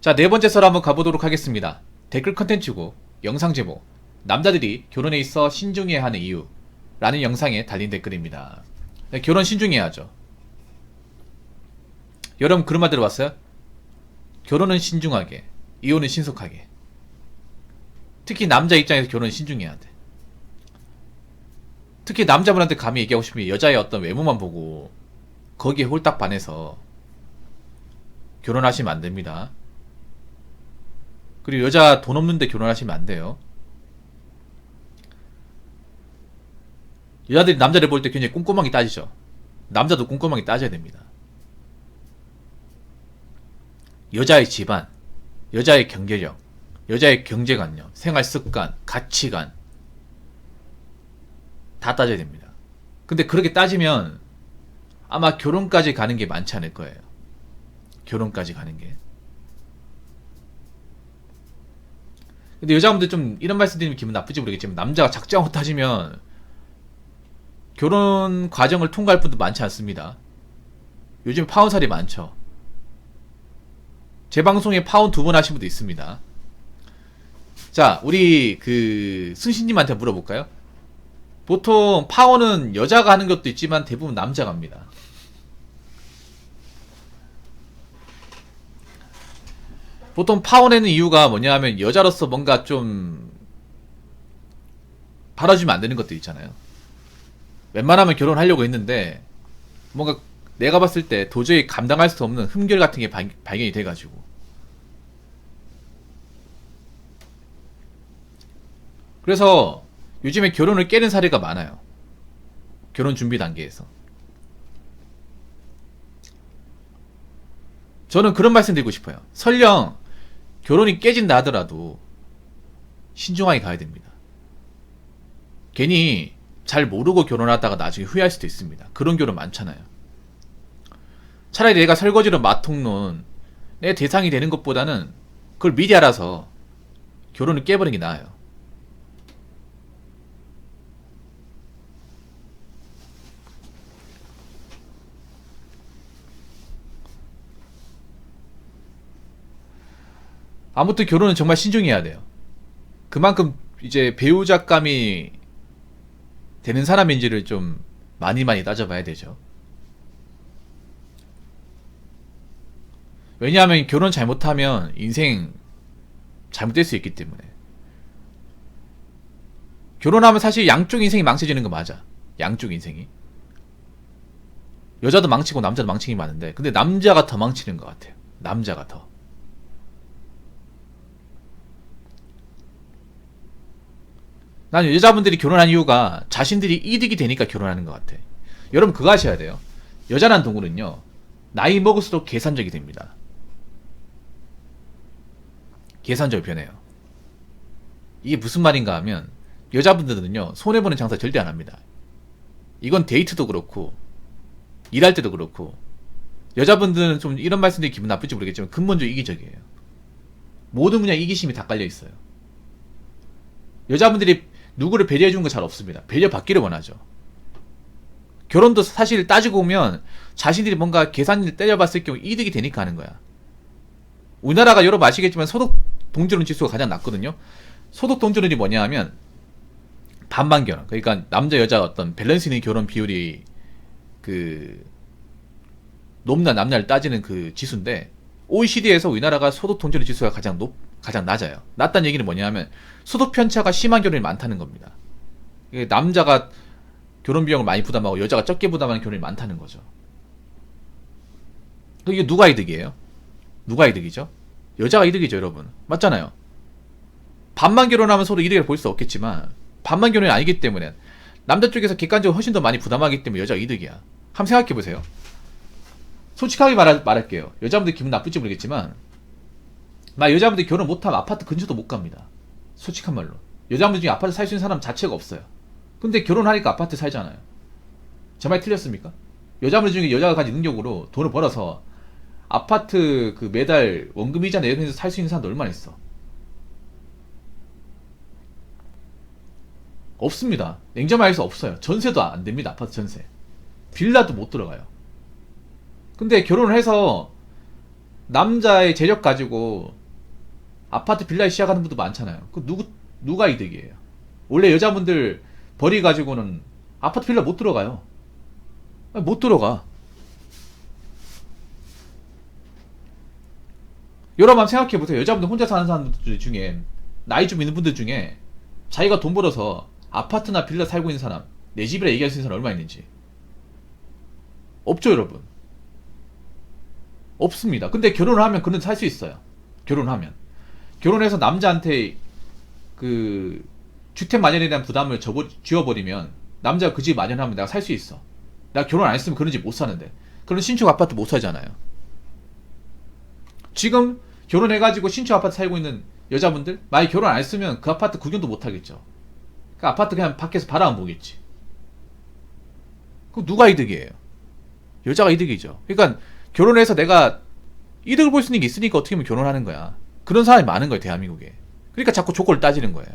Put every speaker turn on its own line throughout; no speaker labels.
자, 네 번째 썰 한번 가보도록 하겠습니다. 댓글 컨텐츠고 영상 제목, 남자들이 결혼에 있어 신중해야 하는 이유 라는 영상에 달린 댓글입니다. 네, 결혼 신중해야 하죠. 여러분 그런 말 들어봤어요? 결혼은 신중하게, 이혼은 신속하게. 특히 남자 입장에서 결혼은 신중해야 돼. 특히 남자분한테 감히 얘기하고 싶으면 여자의 어떤 외모만 보고 거기에 홀딱 반해서 결혼하시면 안 됩니다. 그리고 여자 돈 없는데 결혼하시면 안 돼요. 여자들이 남자를 볼 때 굉장히 꼼꼼하게 따지죠. 남자도 꼼꼼하게 따져야 됩니다. 여자의 집안, 여자의 경제력, 여자의 경제관념, 생활습관, 가치관 다 따져야 됩니다. 근데 그렇게 따지면 아마 결혼까지 가는 게 많지 않을 거예요. 결혼까지 가는 게. 근데 여자분들 좀 이런 말씀 드리면 기분 나쁘지 모르겠지만 남자가 작정하고 따지면 결혼 과정을 통과할 분도 많지 않습니다. 요즘 파혼살이 많죠. 제 방송에 파혼 2번 하신 분도 있습니다. 자, 우리 그 순신님한테 물어볼까요? 보통 파혼은 여자가 하는 것도 있지만 대부분 남자가 합니다. 보통 파혼하는 이유가 뭐냐 하면 여자로서 뭔가 좀 받아주면 안 되는 것도 있잖아요. 웬만하면 결혼하려고 했는데 뭔가 내가 봤을 때 도저히 감당할 수 없는 흠결 같은 게 발견이 돼가지고 그래서 요즘에 결혼을 깨는 사례가 많아요. 결혼 준비 단계에서. 저는 그런 말씀 드리고 싶어요. 설령 결혼이 깨진다 하더라도 신중하게 가야 됩니다. 괜히 잘 모르고 결혼하다가 나중에 후회할 수도 있습니다. 그런 결혼 많잖아요. 차라리 내가 설거지로 맞통론 내 대상이 되는 것보다는 그걸 미리 알아서 결혼을 깨버리는 게 나아요. 아무튼 결혼은 정말 신중해야 돼요. 그만큼 이제 배우자감이 되는 사람인지를 좀 많이 따져봐야 되죠. 왜냐하면 결혼 잘못하면 인생 잘못될 수 있기 때문에. 결혼하면 사실 양쪽 인생이 망쳐지는 거 맞아. 양쪽 인생이. 여자도 망치고 남자도 망치기 많은데 근데 남자가 더 망치는 것 같아요. 남자가 더. 난 여자분들이 결혼한 이유가 자신들이 이득이 되니까 결혼하는 것 같아. 여러분 그거 아셔야 돼요. 여자란 동물은요. 나이 먹을수록 계산적이 됩니다. 계산적으로 변해요. 이게 무슨 말인가 하면 여자분들은요. 손해보는 장사 절대 안 합니다. 이건 데이트도 그렇고 일할 때도 그렇고 여자분들은 좀 이런 말씀드리기 기분 나쁠지 모르겠지만 근본적으로 이기적이에요. 모든 그냥 이기심이 다 깔려있어요. 여자분들이 누구를 배려해주는 거 잘 없습니다. 배려받기를 원하죠. 결혼도 사실 따지고 보면 자신들이 뭔가 계산을 때려봤을 경우 이득이 되니까 하는 거야. 우리나라가 여러분 아시겠지만 소득 동질혼 지수가 가장 낮거든요. 소득 동질혼이 뭐냐 하면 반반 결혼. 그러니까 남자 여자 어떤 밸런스 있는 결혼 비율이 그 높나 남냐를 따지는 그 지수인데 OECD에서 우리나라가 소득 동질혼 지수가 가장 낮아요. 낮다는 얘기는 뭐냐 하면 소득 편차가 심한 결혼이 많다는 겁니다. 남자가 결혼 비용을 많이 부담하고 여자가 적게 부담하는 결혼이 많다는 거죠. 이게 누가 이득이에요? 누가 이득이죠? 여자가 이득이죠, 여러분. 맞잖아요. 반만 결혼하면 서로 이득을 볼 수 없겠지만 반만 결혼이 아니기 때문에 남자 쪽에서 객관적으로 훨씬 더 많이 부담하기 때문에 여자가 이득이야. 한번 생각해보세요. 솔직하게 말할게요. 여자분들 기분 나쁠지 모르겠지만 나 여자분들이 결혼 못하면 아파트 근처도 못 갑니다. 솔직한 말로. 여자분들 중에 아파트 살 수 있는 사람 자체가 없어요. 근데 결혼하니까 아파트 살잖아요. 제 말 틀렸습니까? 여자분들 중에 여자가 가진 능력으로 돈을 벌어서 아파트 그 매달 원금이자 내면서 살 수 있는 사람도 얼마나 있어. 없습니다. 냉정하게서 없어요. 전세도 안 됩니다. 아파트 전세. 빌라도 못 들어가요. 근데 결혼을 해서 남자의 재력 가지고 아파트 빌라에 시작하는 분도 많잖아요. 그 누가 이득이에요? 원래 여자분들 벌이 가지고는 아파트 빌라 못 들어가요. 아니, 못 들어가. 여러분 한번 생각해보세요. 여자분들 혼자 사는 사람들 중에, 나이 좀 있는 분들 중에 자기가 돈 벌어서 아파트나 빌라 살고 있는 사람, 내 집이라 얘기할 수 있는 사람 얼마 있는지. 없죠, 여러분. 없습니다. 근데 결혼을 하면 그런 살 수 있어요. 결혼하면. 결혼해서 남자한테 그 주택 마련에 대한 부담을 지워버리면 남자가 그 집 마련하면 내가 살 수 있어. 내가 결혼 안 했으면 그런 집 못 사는데. 그런 신축 아파트 못 사잖아요. 지금 결혼해가지고 신축 아파트 살고 있는 여자분들, 만약 결혼 안 했으면 그 아파트 구경도 못 하겠죠. 그 아파트 그냥 밖에서 바라만 보겠지. 그럼 누가 이득이에요? 여자가 이득이죠. 그러니까 결혼해서 내가 이득을 볼 수 있는 게 있으니까 어떻게 보면 결혼하는 거야. 그런 사람이 많은 거예요, 대한민국에. 그러니까 자꾸 조건을 따지는 거예요.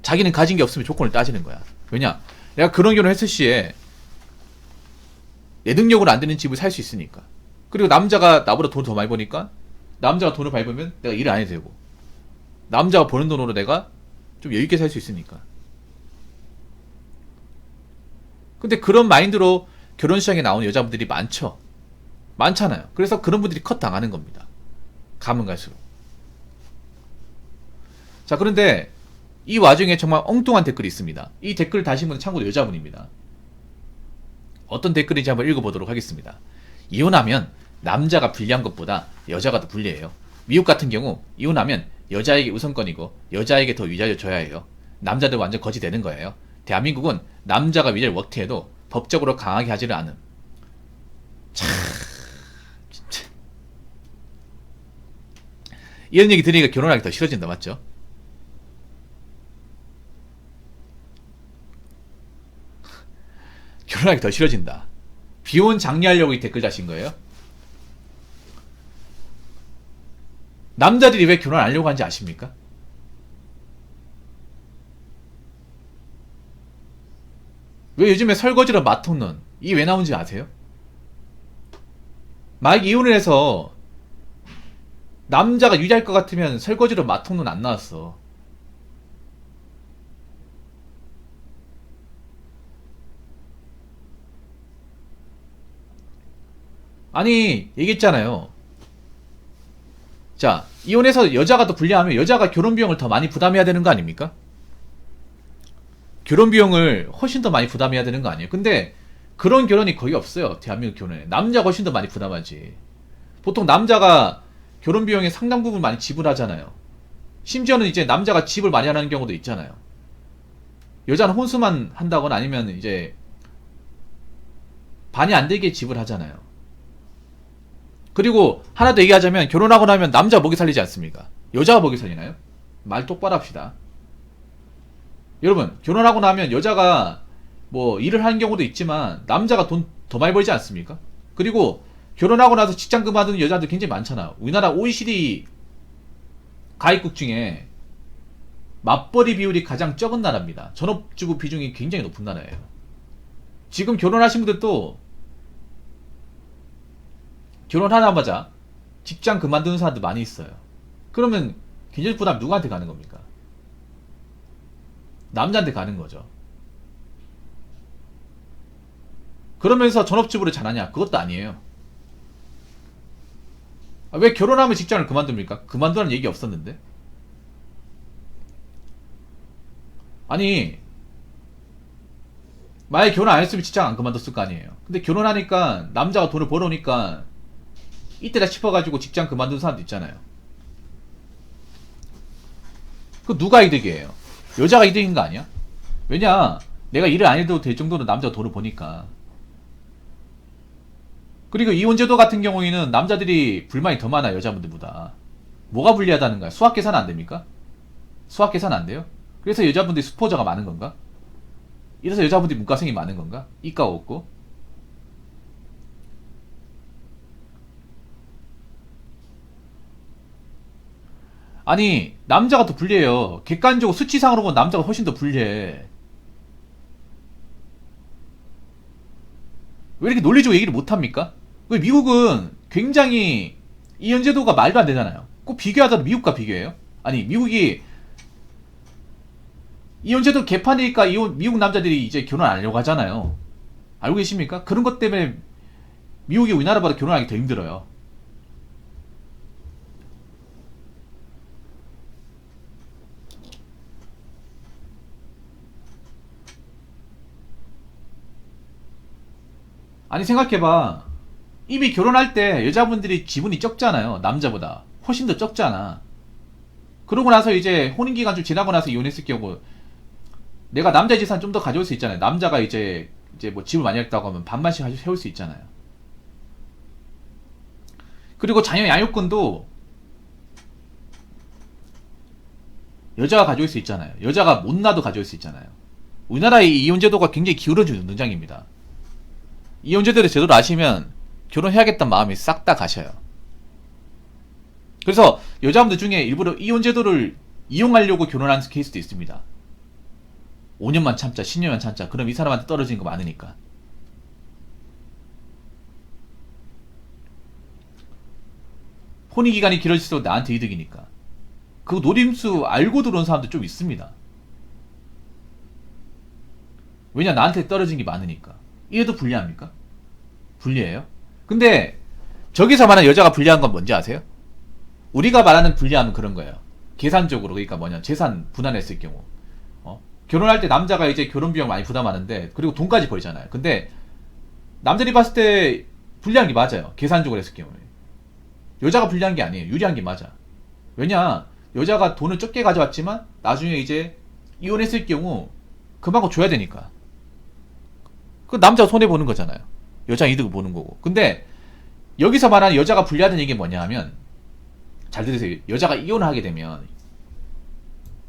자기는 가진 게 없으면 조건을 따지는 거야. 왜냐? 내가 그런 결혼 했을 시에 내 능력으로 안 되는 집을 살 수 있으니까. 그리고 남자가 나보다 돈을 더 많이 버니까 남자가 돈을 많이 벌면 내가 일을 안 해도 되고, 남자가 버는 돈으로 내가 좀 여유있게 살 수 있으니까. 근데 그런 마인드로 결혼 시장에 나오는 여자분들이 많잖아요. 그래서 그런 분들이 컷 당하는 겁니다. 가면 갈수록. 자, 그런데 이 와중에 정말 엉뚱한 댓글이 있습니다. 이 댓글 다신 분은 참고로 여자분입니다. 어떤 댓글인지 한번 읽어보도록 하겠습니다. 이혼하면 남자가 불리한 것보다 여자가 더 불리해요. 미국 같은 경우 이혼하면 여자에게 우선권이고 여자에게 더 위자료 줘야 해요. 남자들 완전 거지 되는 거예요. 대한민국은 남자가 위자료 웍티해도 법적으로 강하게 하지를 않음. 참 진짜 이런 얘기 들으니까 결혼하기 더 싫어진다, 맞죠? 결혼하기 더 싫어진다. 비혼 장려하려고 이 댓글 다신 거예요? 남자들이 왜 결혼 안 하려고 하는지 아십니까? 왜 요즘에 설거지로 맞통론 이게 왜 나온지 아세요? 만약 이혼을 해서 남자가 유리할 것 같으면 설거지로 맞통론 안 나왔어. 아니, 얘기했잖아요. 자, 이혼해서 여자가 더 불리하면 여자가 결혼 비용을 더 많이 부담해야 되는 거 아닙니까? 결혼 비용을 훨씬 더 많이 부담해야 되는 거 아니에요? 근데 그런 결혼이 거의 없어요. 대한민국 결혼에. 남자가 훨씬 더 많이 부담하지. 보통 남자가 결혼 비용의 상당 부분 많이 지불하잖아요. 심지어는 이제 남자가 집을 많이 하는 경우도 있잖아요. 여자는 혼수만 한다거나 아니면 이제 반이 안 되게 지불하잖아요. 그리고 하나 더 얘기하자면 결혼하고 나면 남자가 먹이 살리지 않습니까? 여자가 먹이 살리나요? 말 똑바로 합시다. 여러분, 결혼하고 나면 여자가 뭐 일을 하는 경우도 있지만 남자가 돈 더 많이 벌지 않습니까? 그리고 결혼하고 나서 직장 그만두는 여자들 굉장히 많잖아. 우리나라 OECD 가입국 중에 맞벌이 비율이 가장 적은 나라입니다. 전업주부 비중이 굉장히 높은 나라예요. 지금 결혼하신 분들도 결혼하자마자 직장 그만두는 사람들 많이 있어요. 그러면 경제적 부담이 누구한테 가는 겁니까? 남자한테 가는 거죠. 그러면서 전업주부를 잘하냐? 그것도 아니에요. 왜 결혼하면 직장을 그만둡니까? 그만두라는 얘기 없었는데? 아니, 만약에 결혼 안 했으면 직장 안 그만뒀을 거 아니에요. 근데 결혼하니까 남자가 돈을 벌어오니까 이때다 싶어가지고 직장 그만둔 사람도 있잖아요. 그 누가 이득이에요? 여자가 이득인 거 아니야? 왜냐, 내가 일을 안 해도 될 정도로 남자가 돈을 버니까. 그리고 이혼제도 같은 경우에는 남자들이 불만이 더 많아, 여자분들보다. 뭐가 불리하다는 거야? 수학 계산 안 됩니까? 수학 계산 안 돼요? 그래서 여자분들이 수포자가 많은 건가? 이래서 여자분들이 문과생이 많은 건가? 이과가 없고. 아니, 남자가 더 불리해요. 객관적으로 수치상으로 보면 남자가 훨씬 더 불리해. 왜 이렇게 논리적으로 얘기를 못합니까? 왜 미국은 굉장히 이혼제도가 말도 안 되잖아요. 꼭 비교하자면 미국과 비교해요? 아니 미국이 이혼제도 개판이니까 미국 남자들이 이제 결혼 안 하려고 하잖아요. 알고 계십니까? 그런 것 때문에 미국이 우리나라보다 결혼하기 더 힘들어요. 아니 생각해봐. 이미 결혼할 때 여자분들이 지분이 적잖아요. 남자보다 훨씬 더 적잖아. 그러고 나서 이제 혼인기간 좀 지나고 나서 이혼했을 경우 내가 남자의 재산 좀 더 가져올 수 있잖아요. 남자가 이제 뭐 집을 많이 했다고 하면 반반씩 세울 수 있잖아요. 그리고 자녀 양육권도 여자가 가져올 수 있잖아요. 여자가 못 낳아도 가져올 수 있잖아요. 우리나라의 이혼제도가 굉장히 기울어지는 농장입니다. 이혼제도를 제대로 아시면 결혼해야겠다는 마음이 싹 다 가셔요. 그래서 여자분들 중에 일부러 이혼제도를 이용하려고 결혼하는 케이스도 있습니다. 5년만 참자, 10년만 참자. 그럼 이 사람한테 떨어지는 거 많으니까. 혼인기간이 길어질수록 나한테 이득이니까. 그 노림수 알고 들어온 사람도 좀 있습니다. 왜냐, 나한테 떨어진 게 많으니까. 이래도 불리합니까? 불리해요? 근데 저기서 말하는 여자가 불리한 건 뭔지 아세요? 우리가 말하는 불리함은 그런 거예요. 계산적으로. 그러니까 뭐냐, 재산 분할했을 경우 결혼할 때 남자가 이제 결혼 비용 많이 부담하는데 그리고 돈까지 벌잖아요. 근데 남들이 봤을 때 불리한 게 맞아요. 계산적으로 했을 경우에. 여자가 불리한 게 아니에요. 유리한 게 맞아. 왜냐, 여자가 돈을 적게 가져왔지만 나중에 이제 이혼했을 경우 그만큼 줘야 되니까. 그 남자가 손해보는 거잖아요. 여자 이득을 보는 거고. 근데 여기서 말하는 여자가 불리하다는 얘기가 뭐냐 하면, 잘 들으세요. 여자가 이혼을 하게 되면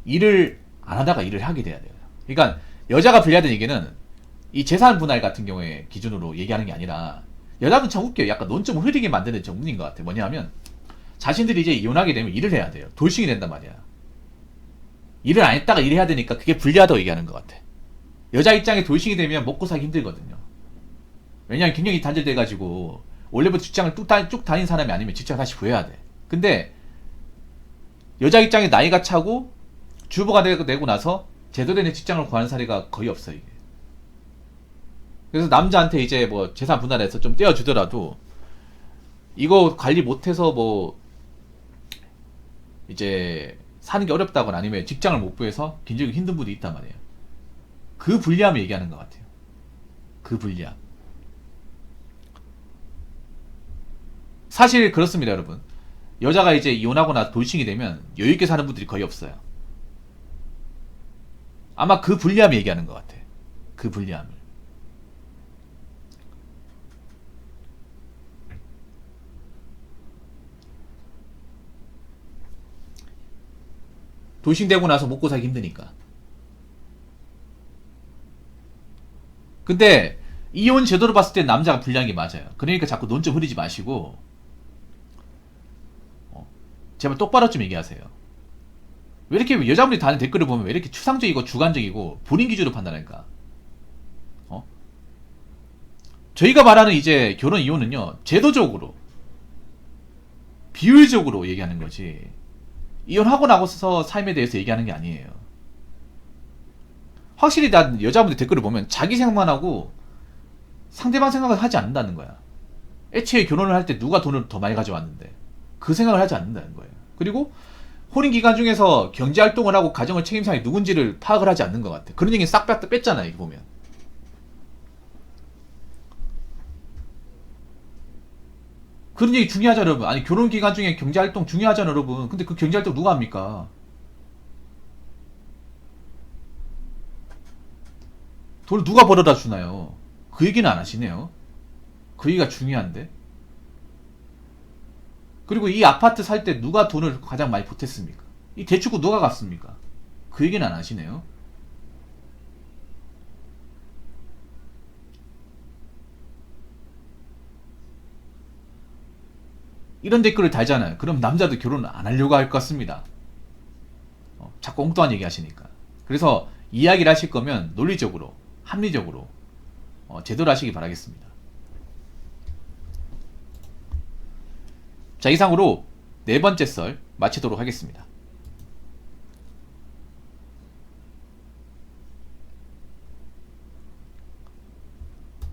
일을 안 하다가 일을 하게 돼야 돼요. 그러니까 여자가 불리하다는 얘기는 이 재산 분할 같은 경우에 기준으로 얘기하는 게 아니라, 여자분 참 웃겨요. 약간 논점을 흐리게 만드는 전문인 것 같아요. 뭐냐 하면 자신들이 이제 이혼하게 되면 일을 해야 돼요. 돌싱이 된단 말이야. 일을 안 했다가 일해야 되니까 그게 불리하다고 얘기하는 것 같아. 여자 입장에 돌싱이 되면 먹고 살기 힘들거든요. 왜냐하면 경력이 단절돼가지고 원래부터 직장을 쭉 다닌 사람이 아니면 직장 다시 구해야 돼. 근데 여자 입장에 나이가 차고 주부가 되고 나서 제대로 된 직장을 구하는 사례가 거의 없어요, 이게. 그래서 남자한테 이제 뭐 재산 분할해서 좀 떼어주더라도 이거 관리 못해서 뭐 이제 사는 게 어렵다거나 아니면 직장을 못 구해서 굉장히 힘든 분이 있단 말이에요. 그 불리함을 얘기하는 것 같아요. 그 불리함. 사실 그렇습니다, 여러분. 여자가 이제 이혼하고 나서 돌싱이 되면 여유있게 사는 분들이 거의 없어요. 아마 그 불리함을 얘기하는 것 같아. 그 불리함을. 돌싱되고 나서 먹고 살기 힘드니까. 근데 이혼 제도로 봤을 때 남자가 불리한 게 맞아요. 그러니까 자꾸 논점 흐리지 마시고 제발 똑바로 좀 얘기하세요. 왜 이렇게 여자분들이 다는 댓글을 보면 왜 이렇게 추상적이고 주관적이고 본인 기준으로 판단할까? 저희가 말하는 이제 결혼 이혼은요, 제도적으로 비율적으로 얘기하는 거지, 이혼하고 나서 삶에 대해서 얘기하는 게 아니에요. 확실히 난 여자분들 댓글을 보면 자기 생각만 하고 상대방 생각을 하지 않는다는 거야. 애초에 결혼을 할 때 누가 돈을 더 많이 가져왔는데 그 생각을 하지 않는다는 거예요. 그리고 혼인기간 중에서 경제활동을 하고 가정을 책임사이 누군지를 파악을 하지 않는 것 같아. 그런 얘기 싹 뺐잖아, 이거 보면. 그런 얘기 중요하잖아, 여러분. 아니, 결혼기간 중에 경제활동 중요하잖아, 여러분. 근데 그 경제활동 누가 합니까? 돈을 누가 벌어다 주나요? 그 얘기는 안 하시네요. 그 얘기가 중요한데. 그리고 이 아파트 살 때 누가 돈을 가장 많이 보탰습니까? 이 대출금 누가 갚습니까? 그 얘기는 안 하시네요. 이런 댓글을 달잖아요. 그럼 남자도 결혼을 안 하려고 할 것 같습니다. 자꾸 엉뚱한 얘기 하시니까. 그래서 이야기를 하실 거면 논리적으로, 합리적으로 제대로 하시기 바라겠습니다. 자, 이상으로 네 번째 썰 마치도록 하겠습니다.